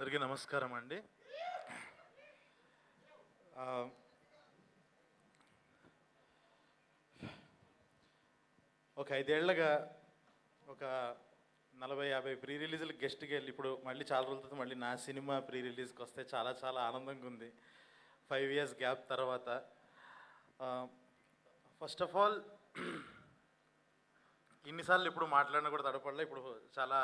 అందరికీ నమస్కారం అండి. ఒక 5 ఏళ్లుగా ఒక 40-50 ప్రీ రిలీజ్లు గెస్ట్కి వెళ్ళి ఇప్పుడు మళ్ళీ చాలా రోజులతో మళ్ళీ నా సినిమా ప్రీ రిలీజ్కి వస్తే చాలా చాలా ఆనందంగా ఉంది. 5 years గ్యాప్ తర్వాత. ఫస్ట్ ఆఫ్ ఆల్ ఇన్నిసార్లు ఇప్పుడు మాట్లాడినా కూడా తడపడలే. ఇప్పుడు చాలా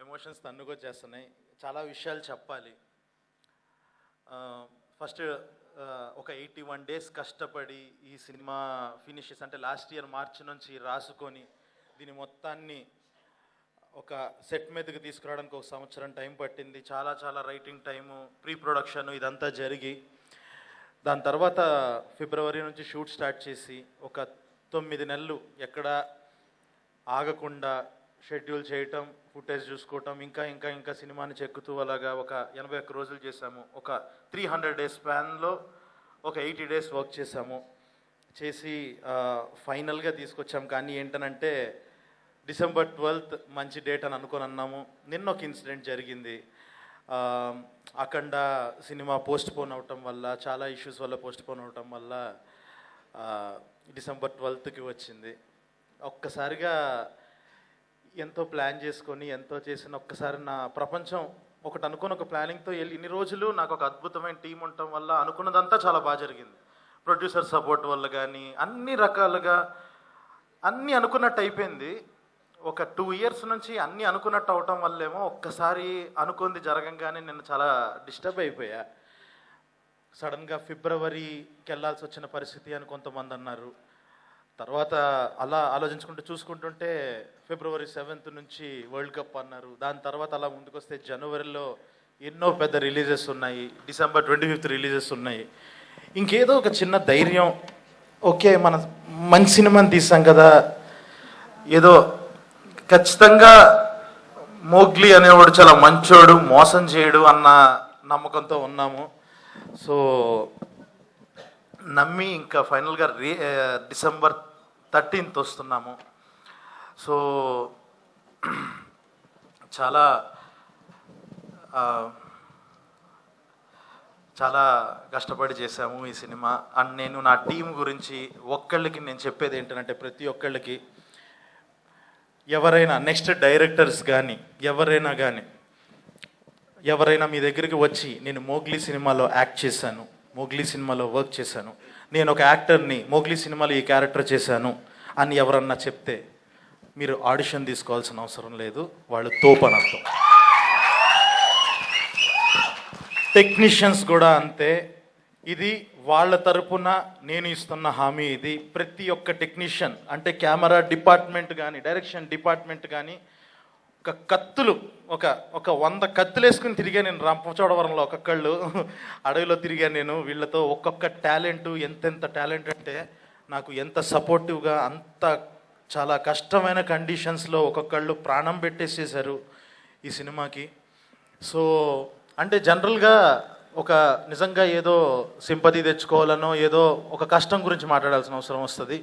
ఎమోషన్స్ తన్నుకొచ్చేస్తున్నాయి. చాలా విషయాలు చెప్పాలి. ఫస్ట్ ఒక 81 days కష్టపడి ఈ సినిమా ఫినిషెస్ అంటే లాస్ట్ ఇయర్ మార్చి నుంచి రాసుకొని దీని మొత్తాన్ని ఒక సెట్ మీదకి తీసుకురావడానికి 1 సంవత్సరం టైం పట్టింది. చాలా చాలా రైటింగ్ టైము, ప్రీ ప్రొడక్షన్ ఇదంతా జరిగి దాని తర్వాత ఫిబ్రవరి నుంచి షూట్ స్టార్ట్ చేసి ఒక 9 నెలలు ఎక్కడ ఆగకుండా షెడ్యూల్ చేయటం, ఫుటేజ్ చూసుకోవటం, ఇంకా ఇంకా ఇంకా సినిమాని చెక్కుతూ అలాగా ఒక 81 రోజులు చేసాము. ఒక 300 days స్పాన్లో ఒక 80 days వర్క్ చేసాము. చేసి ఫైనల్గా తీసుకొచ్చాము. కానీ ఏంటనంటే December 12th మంచి డేట్ అని అనుకొని అన్నాము. నిన్న ఒక ఇన్సిడెంట్ జరిగింది. అఖండ సినిమా పోస్ట్పోన్ అవటం వల్ల, చాలా ఇష్యూస్ వల్ల పోస్ట్పోన్ అవటం వల్ల December 12th వచ్చింది. ఒక్కసారిగా ఎంతో ప్లాన్ చేసుకొని ఎంతో చేసిన ఒక్కసారి నా ప్రపంచం ఒకటి అనుకుని ఒక ప్లానింగ్తో వెళ్ళి ఇన్ని రోజులు నాకు ఒక అద్భుతమైన టీం ఉండటం వల్ల అనుకున్నదంతా చాలా బాగా జరిగింది. ప్రొడ్యూసర్ సపోర్ట్ వల్ల కానీ అన్ని రకాలుగా అన్నీ అనుకున్నట్టు అయిపోయింది. ఒక 2 years నుంచి అన్నీ అనుకున్నట్టు అవటం వల్లేమో ఒక్కసారి అనుకుంది జరగంగానే నేను చాలా డిస్టర్బ్ అయిపోయా. సడన్గా ఫిబ్రవరికి వెళ్ళాల్సి వచ్చిన పరిస్థితి అని కొంతమంది అన్నారు. తర్వాత అలా ఆలోచించుకుంటూ చూసుకుంటుంటే February 7th నుంచి వరల్డ్ కప్ అన్నారు. దాని తర్వాత అలా ముందుకు వస్తే జనవరిలో ఎన్నో పెద్ద రిలీజెస్ ఉన్నాయి. December 25th రిలీజెస్ ఉన్నాయి. ఇంకేదో ఒక చిన్న ధైర్యం, ఓకే మన మంచి సినిమాని తీసాం కదా, ఏదో ఖచ్చితంగా మోగ్లీ అనేవాడు చాలా మంచోడు, మోసం చేయడు అన్న నమ్మకంతో ఉన్నాము. సో నమ్మి ఇంకా ఫైనల్గా December 13th వస్తున్నాము. సో చాలా చాలా కష్టపడి చేశాము ఈ సినిమా. అండ్ నేను నా టీం గురించి ఒక్కళ్ళకి నేను చెప్పేది ఏంటంటే, ప్రతి ఒక్కళ్ళకి ఎవరైనా నెక్స్ట్ డైరెక్టర్స్ కానీ ఎవరైనా మీ దగ్గరికి వచ్చి నేను మోగ్లీ సినిమాలో యాక్ట్ చేశాను, మోగ్లీ సినిమాలో వర్క్ చేశాను, నేను ఒక యాక్టర్ని, మోగ్లీ సినిమాలో ఈ క్యారెక్టర్ చేశాను అని ఎవరన్నా చెప్తే మీరు ఆడిషన్ తీసుకోవాల్సిన అవసరం లేదు. వాళ్ళు తోపని అర్థం. టెక్నీషియన్స్ కూడా అంతే. ఇది వాళ్ళ తరపున నేను ఇస్తున్న హామీ. ఇది ప్రతి ఒక్క టెక్నీషియన్ అంటే కెమెరా డిపార్ట్మెంట్ కానీ, డైరెక్షన్ డిపార్ట్మెంట్ కానీ ఒక కత్తులు ఒక 100 కత్తులు వేసుకుని తిరిగా నేను రంపచోడవరంలో ఒక్కొక్కళ్ళు అడవిలో తిరిగా నేను. వీళ్ళతో ఒక్కొక్క టాలెంట్, ఎంతెంత టాలెంట్ అంటే నాకు ఎంత సపోర్టివ్గా, అంత చాలా కష్టమైన కండిషన్స్లో ఒక్కొక్కళ్ళు ప్రాణం పెట్టేసేసారు ఈ సినిమాకి. సో అంటే జనరల్గా ఒక నిజంగా ఏదో సింపతి తెచ్చుకోవాలనో ఏదో ఒక కష్టం గురించి మాట్లాడాల్సిన అవసరం వస్తుంది.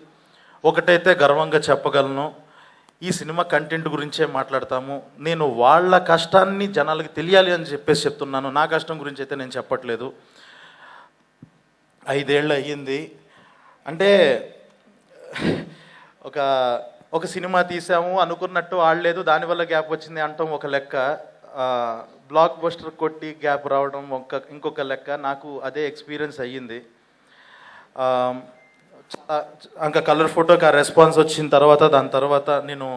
ఒకటైతే గర్వంగా చెప్పగలను, ఈ సినిమా కంటెంట్ గురించే మాట్లాడతాము. నేను వాళ్ళ కష్టాన్ని జనాలకి తెలియాలి అని చెప్పేసి చెప్తున్నాను. నా కష్టం గురించి అయితే నేను చెప్పట్లేదు. 5 ఏళ్ళు అయ్యింది. అంటే ఒక సినిమా తీసాము అనుకున్నట్టు ఆడలేదు, దానివల్ల గ్యాప్ వచ్చింది అంటాం ఒక లెక్క. బ్లాక్ బస్టర్ కొట్టి గ్యాప్ రావడం ఇంకొక లెక్క. నాకు అదే ఎక్స్పీరియన్స్ అయ్యింది. ఇంకా కలర్ ఫోటోకి ఆ రెస్పాన్స్ వచ్చిన తర్వాత దాని తర్వాత నేను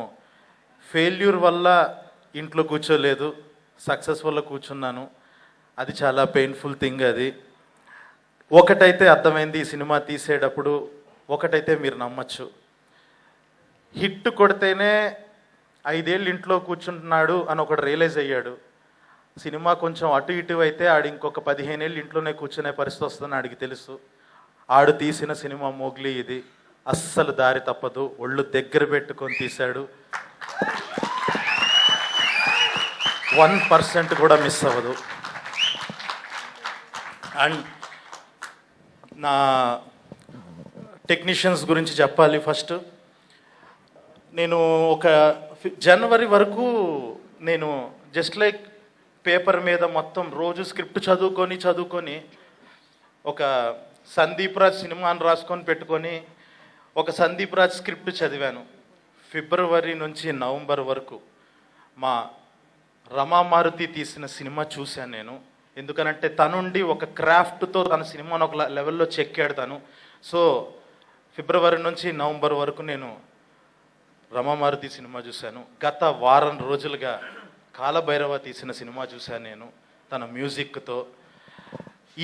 ఫెయిల్యూర్ వల్ల ఇంట్లో కూర్చోలేదు, సక్సెస్ వల్ల కూర్చున్నాను. అది చాలా పెయిన్ఫుల్ థింగ్. అది ఒకటైతే అర్థమైంది ఈ సినిమా తీసేటప్పుడు, ఒకటైతే మీరు నమ్మచ్చు, హిట్ కొడితేనే 5 ఏళ్ళు ఇంట్లో కూర్చుంటున్నాడు అని ఒకటి రియలైజ్ అయ్యాడు. సినిమా కొంచెం అటు ఇటు అయితే ఆడు ఇంకొక 15 ఏళ్ళు ఇంట్లోనే కూర్చునే పరిస్థితి వస్తుందని ఆడికి తెలుసు. ఆడు తీసిన సినిమా మోగ్లీ. ఇది అస్సలు దారి తప్పదు, ఒళ్ళు దగ్గర పెట్టుకొని తీశాడు. 1% కూడా మిస్ అవ్వదు. అండ్ నా టెక్నీషియన్స్ గురించి చెప్పాలి. ఫస్ట్ నేను ఒక జనవరి వరకు నేను జస్ట్ లైక్ పేపర్ మీద మొత్తం రోజు స్క్రిప్ట్ చదువుకొని ఒక సందీప్ రాజ్ సినిమాని రాసుకొని పెట్టుకొని ఒక సందీప్ రాజ్ స్క్రిప్ట్ చదివాను. ఫిబ్రవరి నుంచి నవంబర్ వరకు మా రమామారుతి తీసిన సినిమా చూశాను నేను. ఎందుకనంటే తనుండి ఒక క్రాఫ్ట్తో తన సినిమాను ఒక లెవెల్లో చెక్కాడు తను. సో ఫిబ్రవరి నుంచి నవంబర్ వరకు నేను రమామారుతి సినిమా చూశాను. గత వారం రోజులుగా కాలభైరవ తీసిన సినిమా చూశాను నేను తన మ్యూజిక్తో.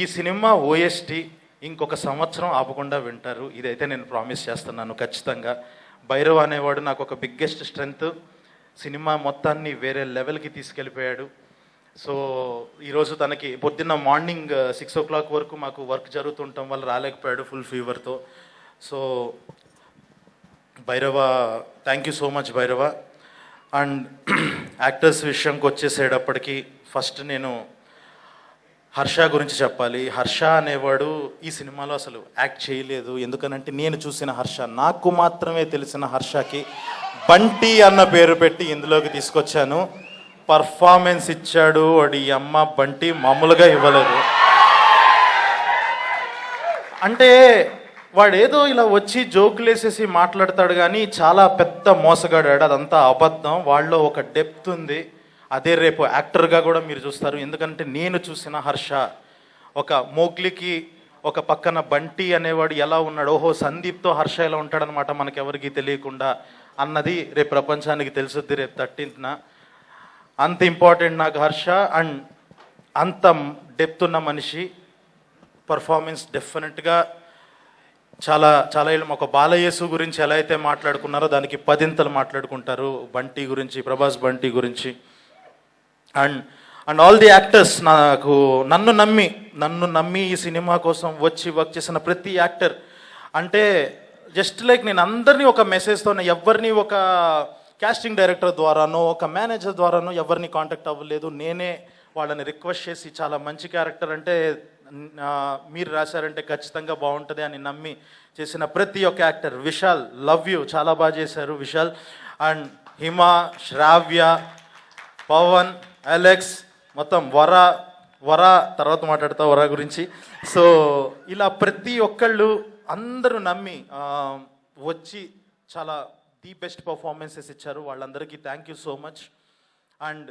ఈ సినిమా ఓఎస్టీ ఇంకొక సంవత్సరం ఆపకుండా వింటారు, ఇదైతే నేను ప్రామిస్ చేస్తున్నాను ఖచ్చితంగా. భైరవ్ అనేవాడు నాకు ఒక బిగ్గెస్ట్ స్ట్రెంగ్త్. సినిమా మొత్తాన్ని వేరే లెవెల్కి తీసుకెళ్ళిపోయాడు. సో ఈరోజు తనకి పొద్దున్న మార్నింగ్ 6 o'clock వరకు మాకు వర్క్ జరుగుతుండటం వల్ల రాలేకపోయాడు ఫుల్ ఫీవర్తో. So Bhairava, thank you so much Bhairava. And actors విషయంకి వచ్చేసేటప్పటికి ఫస్ట్ నేను హర్ష గురించి చెప్పాలి. హర్ష అనేవాడు ఈ సినిమాలో అసలు యాక్ట్ చేయలేదు. ఎందుకనంటే నేను చూసిన హర్ష, నాకు మాత్రమే తెలిసిన హర్షకి బంటి అన్న పేరు పెట్టి ఇందులోకి తీసుకొచ్చాను. పర్ఫార్మెన్స్ ఇచ్చాడు వాడి అమ్మ. బంటి మామూలుగా ఇవ్వలేదు. అంటే వాడేదో ఇలా వచ్చి జోకులు వేసేసి మాట్లాడతాడు కానీ చాలా పెద్ద మోసగాడాడు. అదంతా అబద్ధం. వాళ్ళలో ఒక డెప్త్ ఉంది. అదే రేపు యాక్టర్గా కూడా మీరు చూస్తారు. ఎందుకంటే నేను చూసిన హర్ష ఒక మోగ్లికి ఒక పక్కన బంటి అనేవాడు ఎలా ఉన్నాడు, ఓహో సందీప్తో హర్ష ఎలా ఉంటాడనమాట మనకెవరికి తెలియకుండా అన్నది రేపు ప్రపంచానికి తెలుసుద్ది రేపు 13th. అంత ఇంపార్టెంట్ నాకు హర్ష. అండ్ అంత డెప్త్ ఉన్న మనిషి. పర్ఫార్మెన్స్ డెఫినెట్గా చాలా చాలా ఒక బాలయేసు గురించి ఎలా అయితే మాట్లాడుకున్నారో దానికి 10 మాట్లాడుకుంటారు బంటి గురించి, ప్రభాస్ బంటి గురించి. అండ్ ఆల్ ది యాక్టర్స్, నన్ను నమ్మి ఈ సినిమా కోసం వచ్చి వర్క్ చేసిన ప్రతి యాక్టర్. అంటే జస్ట్ లైక్ నేను అందరినీ ఒక మెసేజ్తో, ఎవరిని ఒక కాస్టింగ్ డైరెక్టర్ ద్వారానో ఒక మేనేజర్ ద్వారానో ఎవరిని కాంటాక్ట్ అవ్వలేదు. నేనే వాళ్ళని రిక్వెస్ట్ చేసి చాలా మంచి క్యారెక్టర్ అంటే మీరు రాశారంటే ఖచ్చితంగా బాగుంటుంది అని నమ్మి చేసిన ప్రతి ఒక్క యాక్టర్. విశాల్, లవ్ యూ, చాలా బాగా చేశారు విశాల్. అండ్ హిమ, శ్రావ్య, పవన్, అలెక్స్, మొత్తం వర తర్వాత మాట్లాడతా వర గురించి. సో ఇలా ప్రతి ఒక్కళ్ళు అందరూ నమ్మి వచ్చి చాలా ది బెస్ట్ పర్ఫార్మెన్సెస్ ఇచ్చారు. వాళ్ళందరికీ thank you so much. And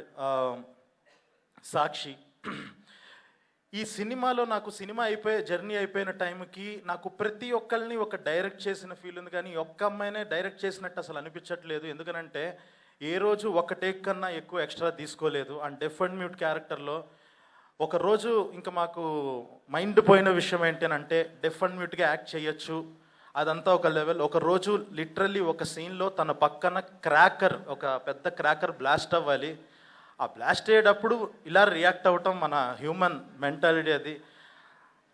Sakshi, ఈ సినిమాలో నాకు సినిమా జర్నీ అయిపోయిన టైంకి నాకు ప్రతి ఒక్కరిని ఒక డైరెక్ట్ చేసిన ఫీల్ ఉంది, కానీ ఒక్క అమ్మాయినే డైరెక్ట్ చేసినట్టు అసలు అనిపించట్లేదు. ఎందుకనంటే ఏ రోజు ఒక టేక్ కన్నా ఎక్కువ ఎక్స్ట్రా తీసుకోలేదు. అండ్ డెఫ్ అండ్ మ్యూట్ క్యారెక్టర్లో ఒకరోజు ఇంకా మాకు మైండ్ పోయిన విషయం ఏంటంటే డెఫ్ అండ్ మ్యూట్గా యాక్ట్ చేయొచ్చు, అదంతా ఒక లెవెల్. ఒకరోజు లిటరల్లీ ఒక సీన్లో తన పక్కన ఒక పెద్ద క్రాకర్ బ్లాస్ట్ అవ్వాలి. ఆ బ్లాస్ట్ అయ్యేటప్పుడు ఇలా రియాక్ట్ అవ్వటం మన హ్యూమన్ మెంటాలిటీ అది.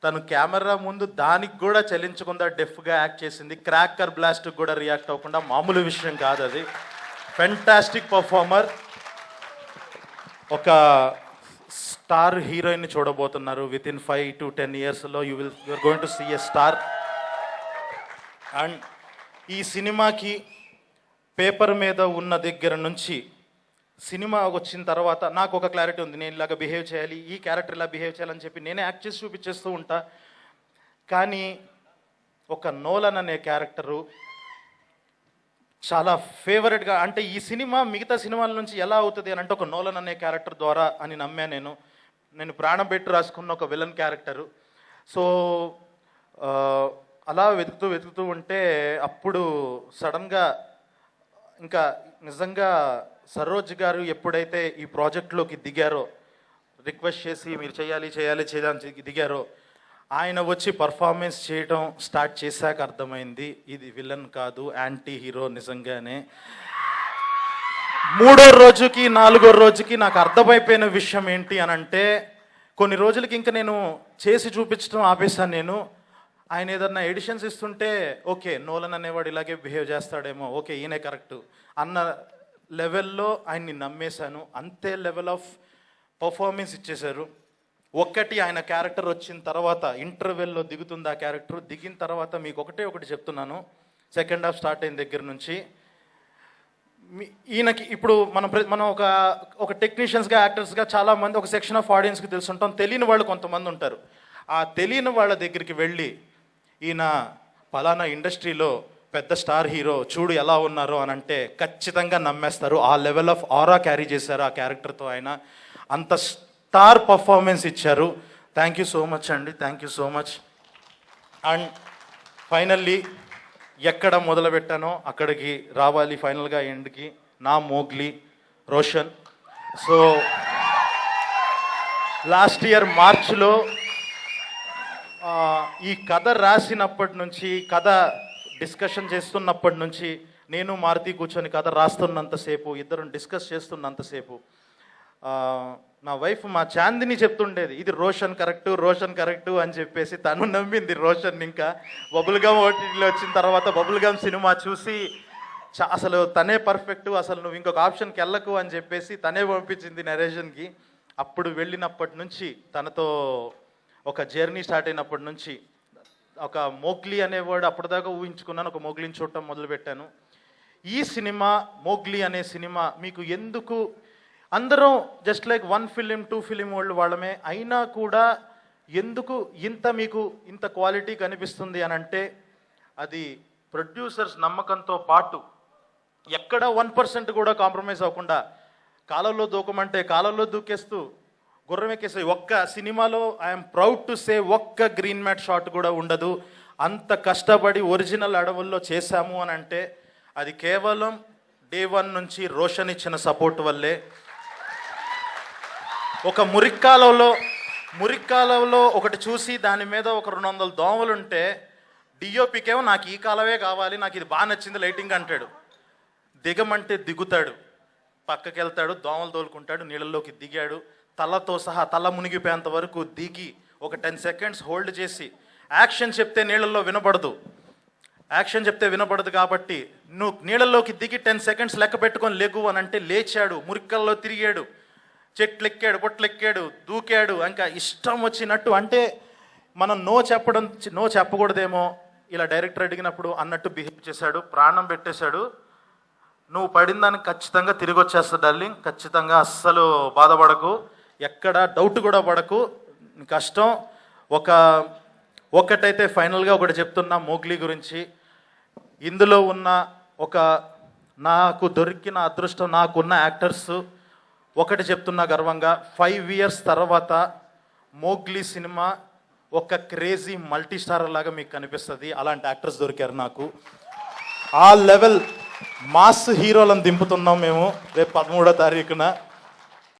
తను కెమెరా ముందు దానికి కూడా చలించకుండా డెఫ్గా యాక్ట్ చేసింది. క్రాకర్ బ్లాస్ట్కి కూడా రియాక్ట్ అవ్వకుండా మామూలు విషయం కాదు అది. Fantastic performer. ఒక స్టార్ హీరోయిన్ని చూడబోతున్నారు. వితిన్ 5 to 10 yearsలో you're going to see a star. And ఈ సినిమాకి పేపర్ మీద ఉన్న దగ్గర నుంచి సినిమా వచ్చిన తర్వాత నాకు ఒక క్లారిటీ ఉంది. నేను ఇలాగ బిహేవ్ చేయాలి, ఈ క్యారెక్టర్ ఇలా బిహేవ్ చేయాలని చెప్పి నేనే యాక్ట్ చేసి చూపించేస్తూ ఉంటా. కానీ ఒక నోలన్ అనే క్యారెక్టరు చాలా ఫేవరెట్గా, అంటే ఈ సినిమా మిగతా సినిమాల నుంచి ఎలా అవుతుంది అని అంటే ఒక నోలన్ అనే క్యారెక్టర్ ద్వారా అని నమ్మా. నేను ప్రాణం పెట్టి రాసుకున్న ఒక విలన్ క్యారెక్టరు. సో అలా వెతుకుతూ ఉంటే అప్పుడు సడన్గా ఇంకా నిజంగా సరోజ్ గారు ఎప్పుడైతే ఈ ప్రాజెక్ట్లోకి దిగారో, రిక్వెస్ట్ చేసి మీరు చేయాలి దిగారో, ఆయన వచ్చి పర్ఫార్మెన్స్ చేయడం స్టార్ట్ చేశాక అర్థమైంది ఇది విలన్ కాదు, యాంటీ హీరో. నిజంగానే 3వ రోజుకి 4వ రోజుకి నాకు అర్థమైపోయిన విషయం ఏంటి అని అంటే, కొన్ని రోజులకి ఇంకా నేను చేసి చూపించడం ఆపేశాను. ఆయన ఏదన్నా ఎడిషన్స్ ఇస్తుంటే ఓకే నోలన్ అనేవాడు ఇలాగే బిహేవ్ చేస్తాడేమో, ఓకే ఈయనే కరెక్ట్ అన్న లెవెల్లో ఆయన్ని నమ్మేశాను. అంతే లెవెల్ ఆఫ్ పర్ఫార్మెన్స్ ఇచ్చేశారు. ఒక్కటి ఆయన క్యారెక్టర్ వచ్చిన తర్వాత ఇంటర్వెల్లో దిగుతుంది ఆ క్యారెక్టర్. దిగిన తర్వాత మీకు ఒకటి చెప్తున్నాను. సెకండ్ హాఫ్ స్టార్ట్ అయిన దగ్గర నుంచి ఈయనకి ఇప్పుడు మనం ఒక టెక్నీషియన్స్గా యాక్టర్స్గా చాలామంది ఒక సెక్షన్ ఆఫ్ ఆడియన్స్కి తెలుసుంటాం, తెలియని వాళ్ళు కొంతమంది ఉంటారు. ఆ తెలియని వాళ్ళ దగ్గరికి వెళ్ళి ఈయన పలానా ఇండస్ట్రీలో పెద్ద స్టార్ హీరో చూడు ఎలా ఉన్నారో అని అంటే ఖచ్చితంగా నమ్మేస్తారు. ఆ లెవెల్ ఆఫ్ ఆరా క్యారీ చేశారు ఆ క్యారెక్టర్తో. ఆయన అంత స్టార్ పర్ఫార్మెన్స్ ఇచ్చారు. థ్యాంక్ యూ సో మచ్ అండి, thank you so much. And finally ఎక్కడ మొదలుపెట్టానో అక్కడికి రావాలి ఫైనల్గా ఎండ్కి. నా Mowgli Roshan. So last year మార్చ్లో ఈ కథ రాసినప్పటి నుంచి, కథ డిస్కషన్ చేస్తున్నప్పటి నుంచి, నేను మారుతి కూర్చొని కథ రాస్తున్నంతసేపు, ఇద్దరం డిస్కస్ చేస్తున్నంతసేపు నా వైఫ్ మా చాందిని చెప్తుండేది ఇది రోషన్ కరెక్టు అని చెప్పేసి. తను నమ్మింది రోషన్. ఇంకా బబుల్గమ్ ఓటీటీలో వచ్చిన తర్వాత బబుల్గమ్ సినిమా చూసి అసలు తనే పర్ఫెక్టు, అసలు నువ్వు ఇంకొక ఆప్షన్కి వెళ్ళకు అని చెప్పేసి తనే పంపించింది నరేషన్కి. అప్పుడు వెళ్ళినప్పటి నుంచి తనతో ఒక జర్నీ స్టార్ట్ అయినప్పటి నుంచి ఒక మోగ్లీ అనే వర్డ్ అప్పటిదాకా ఊహించుకున్నాను, ఒక మోగ్లీని చూడటం మొదలుపెట్టాను. ఈ సినిమా మోగ్లీ అనే సినిమా మీకు ఎందుకు, అందరం జస్ట్ లైక్ 1 ఫిలిం 2 ఫిలిం వాళ్ళమే అయినా కూడా ఎందుకు మీకు ఇంత క్వాలిటీ కనిపిస్తుంది అని అంటే అది ప్రొడ్యూసర్స్ నమ్మకంతో పాటు ఎక్కడ 1% కూడా కాంప్రమైజ్ అవ్వకుండా కాలంలో దూకమంటే కాలంలో దూకేస్తూ గుర్రం ఎక్కేసే ఒక్క సినిమాలో ఐఎమ్ ప్రౌడ్ టు సే ఒక్క గ్రీన్ మ్యాట్ షాట్ కూడా ఉండదు. అంత కష్టపడి ఒరిజినల్ అడవుల్లో చేశాము అని అంటే అది కేవలం డే 1 నుంచి రోషన్ ఇచ్చిన సపోర్ట్ వల్లే. ఒక మురిక్కాలంలో ఒకటి చూసి దాని మీద ఒక 200 దోమలు ఉంటే డిఓపికేమో నాకు ఈ కాలమే కావాలి, నాకు ఇది బాగా నచ్చింది లైటింగ్ అంటాడు. దిగమంటే దిగుతాడు, పక్కకి వెళ్తాడు, దోమలు తోలుకుంటాడు, నీళ్ళల్లోకి దిగాడు, తలతో సహా తల మునిగిపోయేంత వరకు దిగి ఒక 10 సెకండ్స్ హోల్డ్ చేసి యాక్షన్ చెప్తే నీళ్ళల్లో వినపడదు, యాక్షన్ చెప్తే వినపడదు కాబట్టి నువ్వు నీళ్ళల్లోకి దిగి 10 సెకండ్స్ లెక్క పెట్టుకొని లేగు అని అంటే లేచాడు, మురిక్కల్లో తిరిగాడు, చెట్లెక్కాడు, పొట్లెక్కాడు, దూకాడు, ఇంకా ఇష్టం వచ్చినట్టు. అంటే మనం నో చెప్పకూడదేమో ఇలా డైరెక్టర్ అడిగినప్పుడు అన్నట్టు బిహేవ్ చేశాడు, ప్రాణం పెట్టేశాడు. నువ్వు పడిన దానికి ఖచ్చితంగా తిరిగి వచ్చేస్తా డార్లింగ్, ఖచ్చితంగా అస్సలు బాధపడకు, ఎక్కడ డౌట్ కూడా పడకు, కష్టం. ఒకటైతే ఫైనల్గా ఒకటి చెప్తున్నా మోగ్లీ గురించి. ఇందులో ఉన్న నాకు దొరికిన అదృష్టం, నాకున్న యాక్టర్స్ ఒకటి చెప్తున్నా గర్వంగా, 5 ఇయర్స్ తర్వాత మోగ్లీ సినిమా ఒక క్రేజీ మల్టీ స్టార్ లాగా మీకు కనిపిస్తుంది. అలాంటి యాక్టర్స్ దొరికారు నాకు. ఆ లెవెల్ మాస్ హీరోలను దింపుతున్నాం మేము రేపు 13వ తారీఖున.